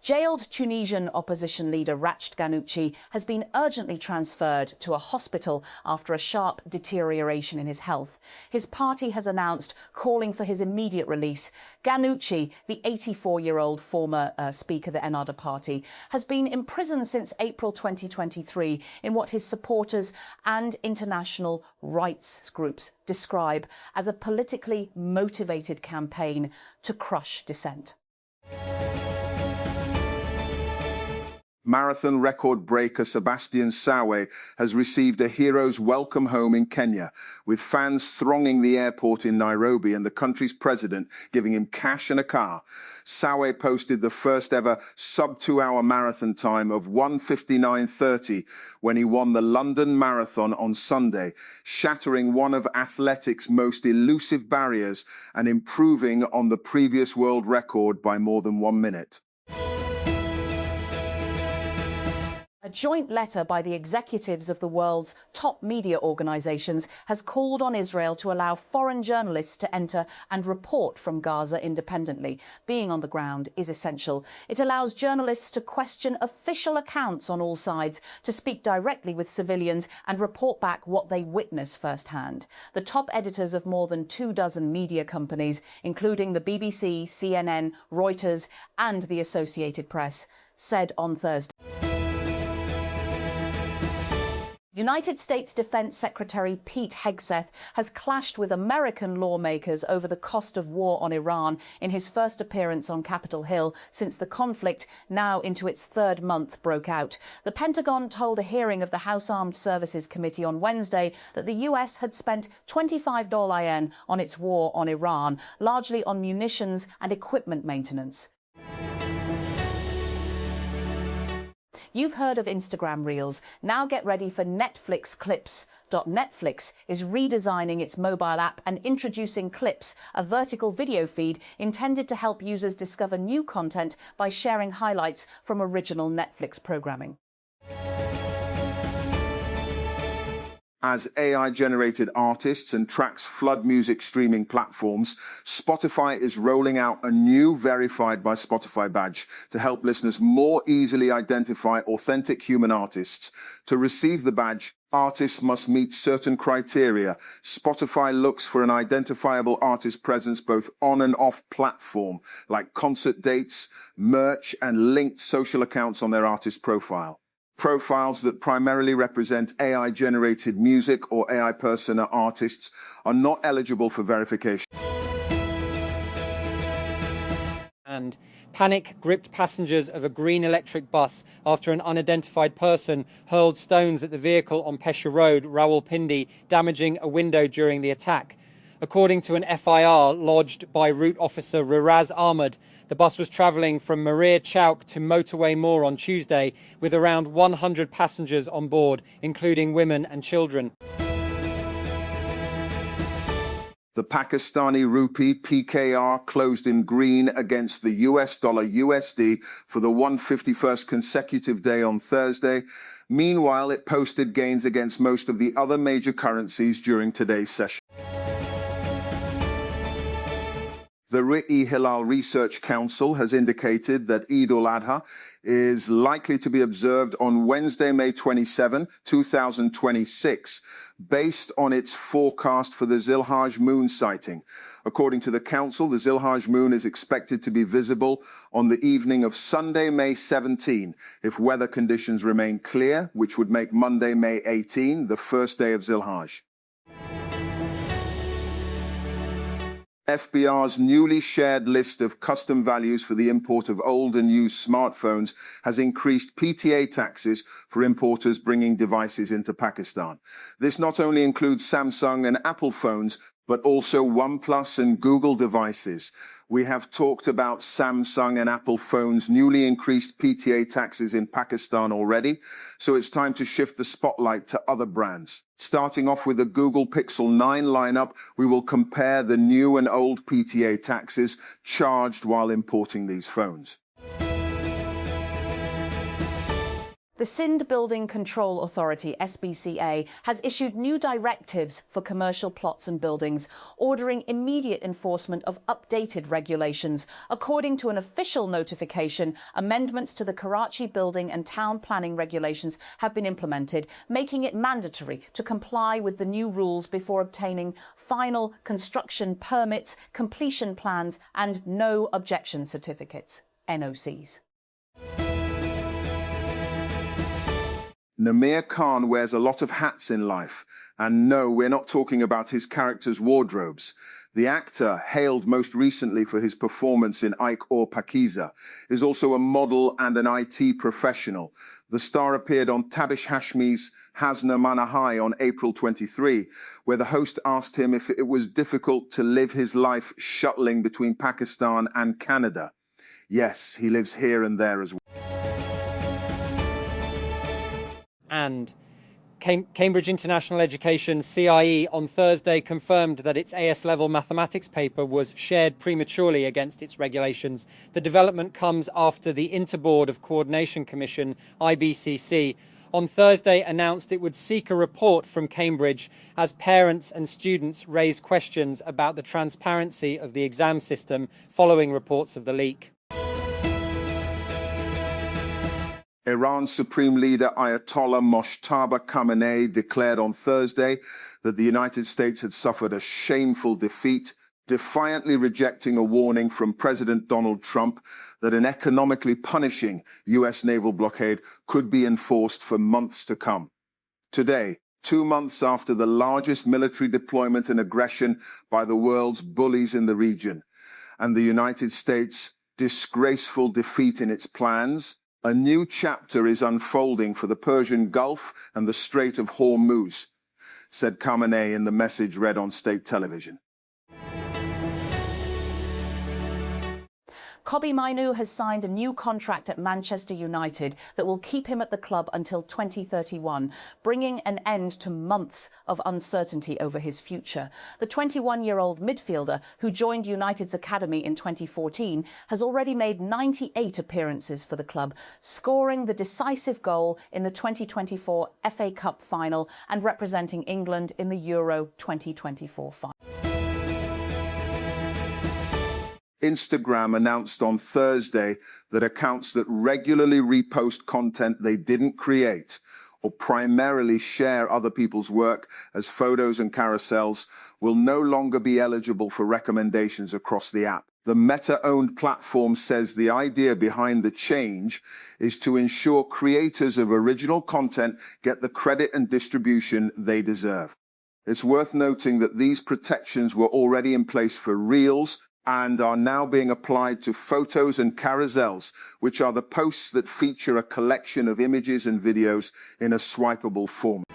Jailed Tunisian opposition leader Rached Ghannouchi has been urgently transferred to a hospital after a sharp deterioration in his health. His party has announced calling for his immediate release. Ghannouchi, the 84-year-old former Speaker of the Ennahda Party, has been imprisoned since April 2023 in what his supporters and international rights groups describe as a politically motivated campaign to crush dissent. Marathon record breaker Sebastian Sawe has received a hero's welcome home in Kenya, with fans thronging the airport in Nairobi and the country's president giving him cash and a car. Sawe posted the first ever sub-2-hour marathon time of 1:59:30 when he won the London Marathon on Sunday, shattering one of athletics' most elusive barriers and improving on the previous world record by more than 1 minute. A joint letter by the executives of the world's top media organisations has called on Israel to allow foreign journalists to enter and report from Gaza independently. Being on the ground is essential. It allows journalists to question official accounts on all sides, to speak directly with civilians and report back what they witness firsthand. The top editors of more than 24 media companies, including the BBC, CNN, Reuters and the Associated Press, said on Thursday. United States Defense Secretary Pete Hegseth has clashed with American lawmakers over the cost of war on Iran in his first appearance on Capitol Hill since the conflict, now into its third month, broke out. The Pentagon told a hearing of the House Armed Services Committee on Wednesday that the US had spent $25 billion on its war on Iran, largely on munitions and equipment maintenance. You've heard of Instagram Reels. Now get ready for Netflix Clips. Netflix is redesigning its mobile app and introducing Clips, a vertical video feed intended to help users discover new content by sharing highlights from original Netflix programming. As AI-generated artists and tracks flood music streaming platforms, Spotify is rolling out a new Verified by Spotify badge to help listeners more easily identify authentic human artists. To receive the badge, artists must meet certain criteria. Spotify looks for an identifiable artist presence both on and off platform, like concert dates, merch, and linked social accounts on their artist profile. Profiles that primarily represent AI-generated music or AI persona artists are not eligible for verification. And panic gripped passengers of a green electric bus after an unidentified person hurled stones at the vehicle on Pehel Road, Rawalpindi, damaging a window during the attack. According to an FIR lodged by route officer Riraz Ahmed, the bus was travelling from Marir Chowk to Motorway Moor on Tuesday with around 100 passengers on board, including women and children. The Pakistani rupee PKR closed in green against the US dollar USD for the 151st consecutive day on Thursday. Meanwhile, it posted gains against most of the other major currencies during today's session. The Ri'i Hilal Research Council has indicated that Eid al-Adha is likely to be observed on Wednesday, May 27, 2026, based on its forecast for the Zilhaj moon sighting. According to the council, the Zilhaj moon is expected to be visible on the evening of Sunday, May 17, if weather conditions remain clear, which would make Monday, May 18, the first day of Zilhaj. FBR's newly shared list of custom values for the import of old and used smartphones has increased PTA taxes for importers bringing devices into Pakistan. This not only includes Samsung and Apple phones, but also OnePlus and Google devices. We have talked about Samsung and Apple phones' newly increased PTA taxes in Pakistan already, so it's time to shift the spotlight to other brands. Starting off with the Google Pixel 9 lineup, we will compare the new and old PTA taxes charged while importing these phones. The Sindh Building Control Authority, SBCA, has issued new directives for commercial plots and buildings, ordering immediate enforcement of updated regulations. According to an official notification, amendments to the Karachi building and town planning regulations have been implemented, making it mandatory to comply with the new rules before obtaining final construction permits, completion plans and no objection certificates, NOCs. Namir Khan wears a lot of hats in life. And no, we're not talking about his character's wardrobes. The actor, hailed most recently for his performance in Ike or Pakiza, is also a model and an IT professional. The star appeared on Tabish Hashmi's Hasna Manahai on April 23, where the host asked him if it was difficult to live his life shuttling between Pakistan and Canada. Yes, he lives here and there as well. And Cambridge International Education, CIE, on Thursday confirmed that its AS-level mathematics paper was shared prematurely against its regulations. The development comes after the Interboard of Coordination Commission, IBCC, on Thursday announced it would seek a report from Cambridge as parents and students raise questions about the transparency of the exam system following reports of the leak. Iran's Supreme Leader Ayatollah Mojtaba Khamenei declared on Thursday that the United States had suffered a shameful defeat, defiantly rejecting a warning from President Donald Trump that an economically punishing U.S. naval blockade could be enforced for months to come. Today, 2 months after the largest military deployment and aggression by the world's bullies in the region, and the United States' disgraceful defeat in its plans, a new chapter is unfolding for the Persian Gulf and the Strait of Hormuz, said Khamenei in the message read on state television. Kobbie Mainoo has signed a new contract at Manchester United that will keep him at the club until 2031, bringing an end to months of uncertainty over his future. The 21-year-old midfielder, who joined United's academy in 2014, has already made 98 appearances for the club, scoring the decisive goal in the 2024 FA Cup final and representing England in the Euro 2024 final. Instagram announced on Thursday that accounts that regularly repost content they didn't create or primarily share other people's work as photos and carousels will no longer be eligible for recommendations across the app. The Meta-owned platform says the idea behind the change is to ensure creators of original content get the credit and distribution they deserve. It's worth noting that these protections were already in place for Reels, and are now being applied to photos and carousels, which are the posts that feature a collection of images and videos in a swipeable format.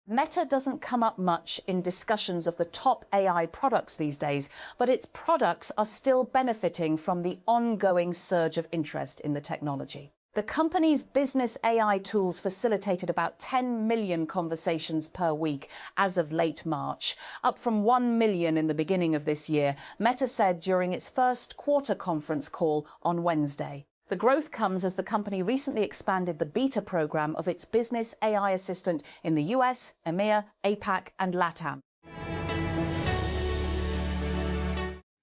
Meta doesn't come up much in discussions of the top AI products these days, but its products are still benefiting from the ongoing surge of interest in the technology. The company's business AI tools facilitated about 10 million conversations per week as of late March, up from 1 million in the beginning of this year, Meta said during its first quarter conference call on Wednesday. The growth comes as the company recently expanded the beta program of its business AI assistant in the US, EMEA, APAC and LATAM.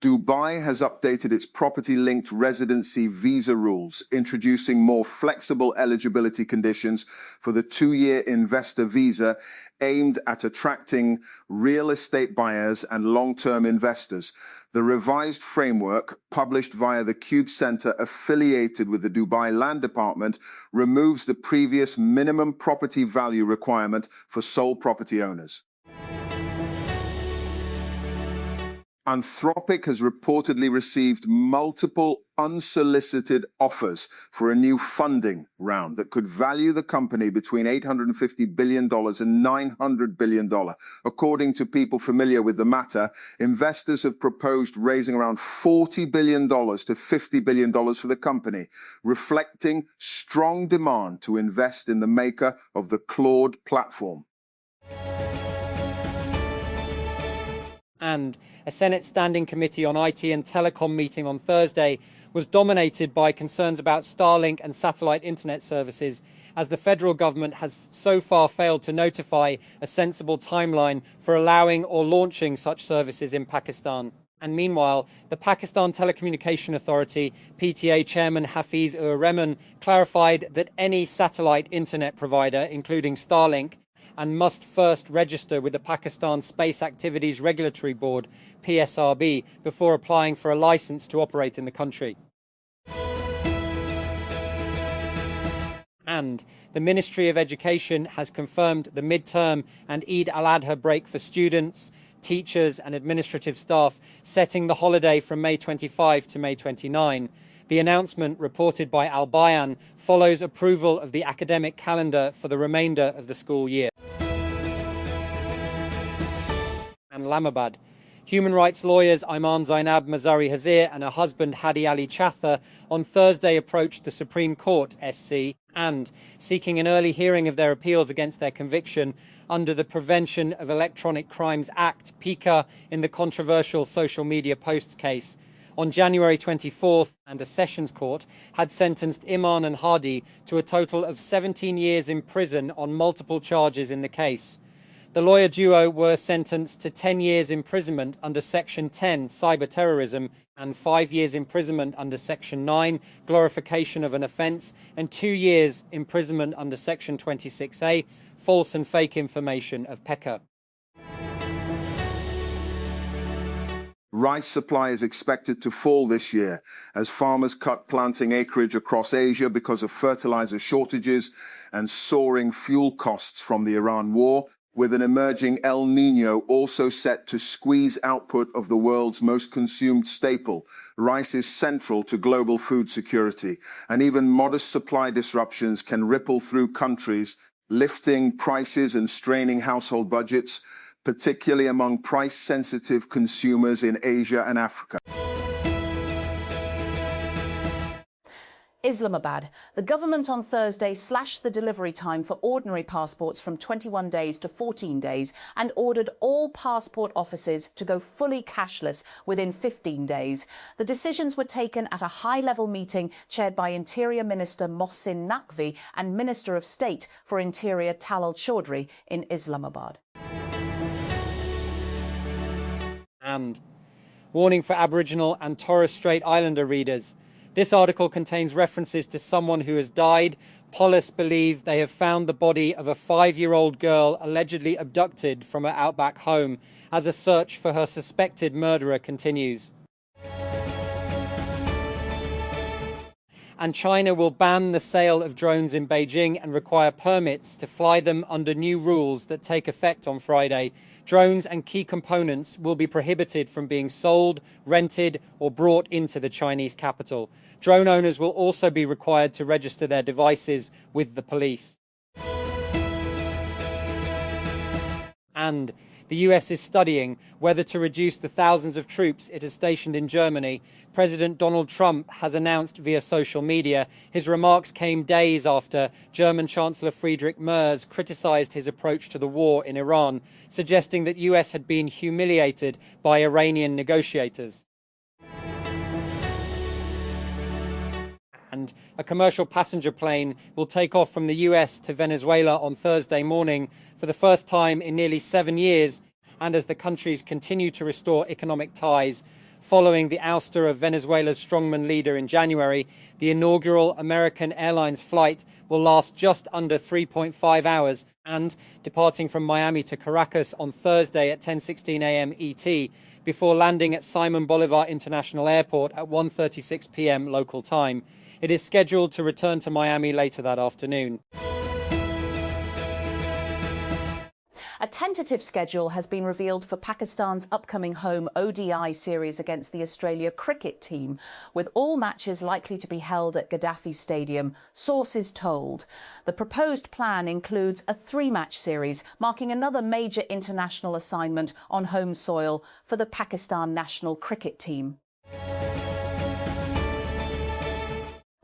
Dubai has updated its property-linked residency visa rules, introducing more flexible eligibility conditions for the 2-year investor visa aimed at attracting real estate buyers and long-term investors. The revised framework, published via the Cube Center affiliated with the Dubai Land Department, removes the previous minimum property value requirement for sole property owners. Anthropic has reportedly received multiple unsolicited offers for a new funding round that could value the company between $850 billion and $900 billion. According to people familiar with the matter, investors have proposed raising around $40 billion to $50 billion for the company, reflecting strong demand to invest in the maker of the Claude platform. And a Senate Standing Committee on IT and Telecom meeting on Thursday was dominated by concerns about Starlink and satellite internet services, as the federal government has so far failed to notify a sensible timeline for allowing or launching such services in Pakistan. And meanwhile, the Pakistan Telecommunication Authority, PTA Chairman Hafiz Ur Rehman, clarified that any satellite internet provider, including Starlink, and must first register with the Pakistan Space Activities Regulatory Board, PSRB, before applying for a license to operate in the country. And the Ministry of Education has confirmed the midterm and Eid al-Adha break for students, teachers and administrative staff, setting the holiday from May 25 to May 29. The announcement, reported by Al Bayan, follows approval of the academic calendar for the remainder of the school year. And Islamabad. Human rights lawyers Ayman Zainab Mazari Hazir and her husband Hadi Ali Chatha on Thursday approached the Supreme Court, SC, and, seeking an early hearing of their appeals against their conviction under the Prevention of Electronic Crimes Act, PICA, in the controversial social media posts case. On January 24th, and a Sessions Court had sentenced Iman and Hadi to a total of 17 years in prison on multiple charges in the case. The lawyer duo were sentenced to 10 years imprisonment under Section 10, cyber terrorism, and 5 years imprisonment under Section 9, glorification of an offence, and 2 years imprisonment under Section 26A, false and fake information of PECA. Rice supply is expected to fall this year as farmers cut planting acreage across Asia because of fertilizer shortages and soaring fuel costs from the Iran war, with an emerging El Niño also set to squeeze output of the world's most consumed staple. Rice is central to global food security, and even modest supply disruptions can ripple through countries, lifting prices and straining household budgets, particularly among price-sensitive consumers in Asia and Africa. Islamabad. The government on Thursday slashed the delivery time for ordinary passports from 21 days to 14 days and ordered all passport offices to go fully cashless within 15 days. The decisions were taken at a high-level meeting chaired by Interior Minister Mohsin Naqvi and Minister of State for Interior Talal Chaudhry in Islamabad. And warning for Aboriginal and Torres Strait Islander readers. This article contains references to someone who has died. Police believe they have found the body of a 5-year-old girl allegedly abducted from her outback home as a search for her suspected murderer continues. And China will ban the sale of drones in Beijing and require permits to fly them under new rules that take effect on Friday. Drones and key components will be prohibited from being sold, rented, or brought into the Chinese capital. Drone owners will also be required to register their devices with the police. And the US is studying whether to reduce the thousands of troops it has stationed in Germany. President Donald Trump has announced via social media. His remarks came days after German Chancellor Friedrich Merz criticized his approach to the war in Iran, suggesting that US had been humiliated by Iranian negotiators. And a commercial passenger plane will take off from the US to Venezuela on Thursday morning for the first time in nearly 7 years, and as the countries continue to restore economic ties. Following the ouster of Venezuela's strongman leader in January, the inaugural American Airlines flight will last just under 3.5 hours, and departing from Miami to Caracas on Thursday at 10:16 a.m. ET, before landing at Simon Bolivar International Airport at 1:36 p.m. local time. It is scheduled to return to Miami later that afternoon. A tentative schedule has been revealed for Pakistan's upcoming home ODI series against the Australia cricket team, with all matches likely to be held at Gaddafi Stadium, sources told. The proposed plan includes a 3-match series, marking another major international assignment on home soil for the Pakistan national cricket team.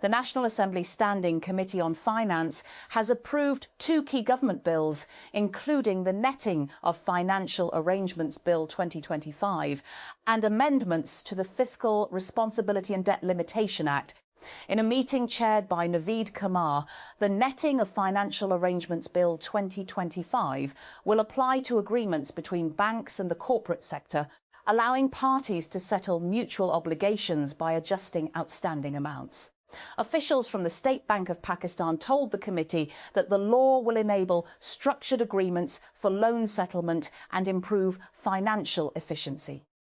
The National Assembly Standing Committee on Finance has approved two key government bills, including the Netting of Financial Arrangements Bill 2025 and amendments to the Fiscal Responsibility and Debt Limitation Act. In a meeting chaired by Naveed Kumar, the Netting of Financial Arrangements Bill 2025 will apply to agreements between banks and the corporate sector, allowing parties to settle mutual obligations by adjusting outstanding amounts. Officials from the State Bank of Pakistan told the committee that the law will enable structured agreements for loan settlement and improve financial efficiency.